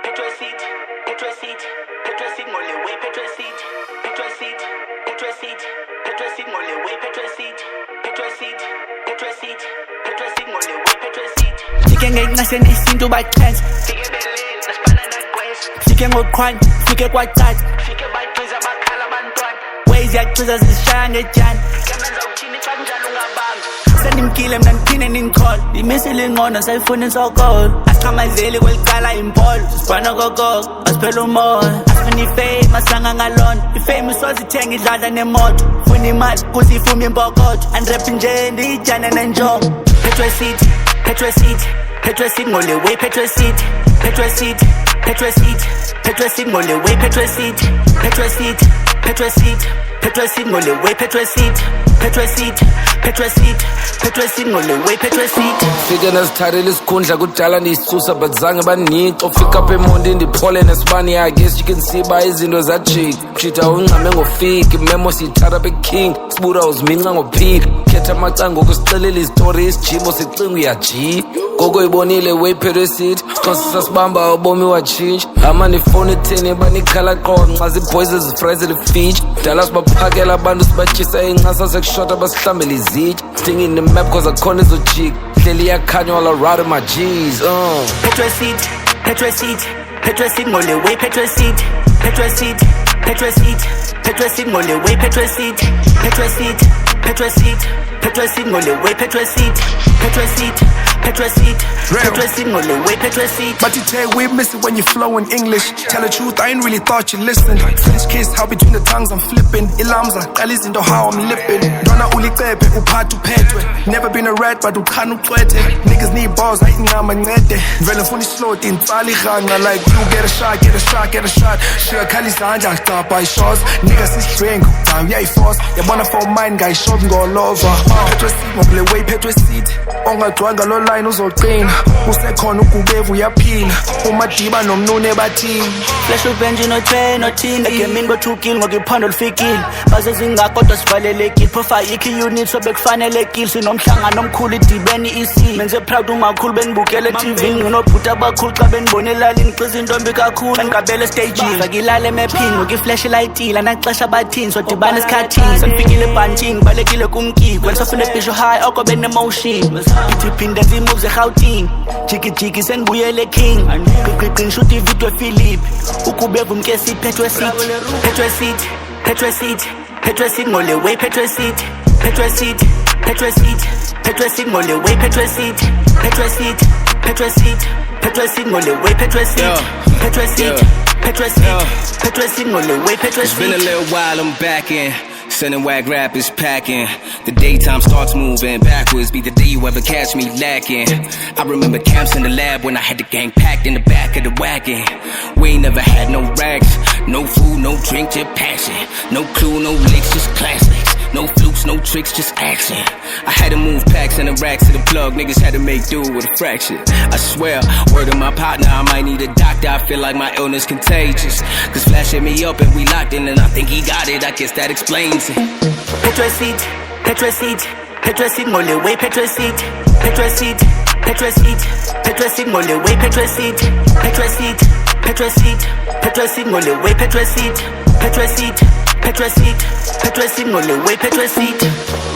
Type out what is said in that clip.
Petroseed, Petroseed, Petroseed, mole way, Petroseed, Petroseed, Petroseed, Petroseed, mole way, Petroseed, Petroseed, Petroseed, Petroseed, mole way, Petroseed. Fike ngencaseni isintu bayiqhenza, Fike beleni, nasibana nakwesa. fike ngokukhwanya, fike kwathatha, Fike bayiqiza bakhala abantwana. ways yakuciza zishaya ngejani. Kemenza uthini xa kunjalo ungabanga. Sendimkile mna ndiphinde nindikhole, imisile ingqondo sayifuna insokolo. Asiqhamazeli kwelicala impolo, sisibhana kokoko, asiphela umoya. Asifuna ifame, asanga ngalona, ifame isozithenga idladla nemoto. Funa imali, kuze ifume impokotho, andirephi nje ndiyijane nenjongo. Petroseed, Petroseed, Petroseed, mole way, Petroseed, Petroseed, Petroseed, Petroseed, mole way, Petroseed, Petroseed, Petroseed, Petroseed, mole way, Petroseed, Petroseed, Petroseed, Petroseed, mole way, Petroseed. Fike nasithathela isikhundla kudala ndiyisusa but zange bandinyixo. Fika apha eMonti ndiphole nesibani. I guess you can see by izinto zajika. Mshita ungcame ngofiki, memo siyithatha apha eking. Sibuda uziminca ngophika. Khetha amacango kusixelela izitori isijimo sicinga uyajika. Gogo ibonile way Petroseed, cause sasibamba ubomi watshintsha. Amani phone etheni banikhala qho nxa ziboys ezifries elifitch. Dala sibaphakela abantu sibatyisa incasa sekushota basihlambela izitya. Stinging the map cause akhona ezojika. Hleli yakhanya all around my G's. Petroseed, Petroseed, Petroseed, mole way, Petroseed, Petroseed, Petroseed, Petroseed, mole way, Petroseed, Petroseed, Petroseed, Petroseed, mole way, Petroseed, Petroseed, Petroseed, Petroseed, mole way, Petroseed. But you take we miss it when you flow in English. Tell the truth, I ain't really thought you listened. French kiss, how between the tongues I'm flipping. Ilamza, qaliz into how I'm lipping. Dona uliqephe, uphathu phethwe. Never been a rat, but ukhana ucwethe. Niggas need balls, I ain't ncede. Vele funa islot, intsala irhanga. Like you get a shot, get a shot, get a shot. Shiyakhala izandla, capa ishots. Niggas is drink, uyayiforce. Yabona for mine, guy shot ngolova. Petroseed, mole way, Petroseed. Ongagcwanga lo line uzoqina. Usekhona ukubevu uyaphila. Umadiba nomnune bathini. Flash ubenji no train no team. Egemini bothukile ngoba iphondo lifikile. Baze zingakodwa sivalelekile. Profile ikhi unit so bekufanelekile. Sinomhlangano omkhulu idibeni isi. Menze proud umakhulu benibukele TV. Nginobhuta abakhulu xa benibonela liniqiza intombi kakhulu. Ngigabele stage. Fakilale mapping ngoba iflash lightile naxesha bathini so dibana esikhathini. Sengifikile ebhantini balekile kumkiko. Safuna ebhisho high oko benemotion. Ithi phinda zimoves eGauteng. Jiki jiki sengibuyele king. Qiqi shoot ivideo Philip. Ukubevu mkesi Petroseed, Petroseed, Petroseed, Petroseed, mole way, Petroseed, Petroseed, Petroseed, Petroseed, mole way, Petroseed, Petroseed, Petroseed, Petroseed, mole way, Petroseed, Petroseed, Petroseed, Petroseed, mole way, Petroseed. It's been a little while, I'm back in. Sending whack rappers packing. The daytime starts moving backwards. Be the day you ever catch me lacking. I remember camps in the lab when I had the gang packed in the back of the wagon. We ain't never had no racks, no food, no drink, just passion. No clue, no licks, just classics. No flukes, no tricks, just action. I had to move packs and the racks to the plug. Niggas had to make do with a fraction. I swear, word of my partner, I might need a doctor. I feel like my illness contagious. Cause Flash hit me up and we locked in and I think he got it. I guess that explains it. Petroseed, Petroseed, Petroseed, mole way, Petroseed, Petroseed, Petroseed, Petroseed, mole way, Petroseed, Petroseed, Petroseed, Petroseed, mole way, Petroseed, Petroseed, Petroseed, Petroseed, mole way, Petroseed.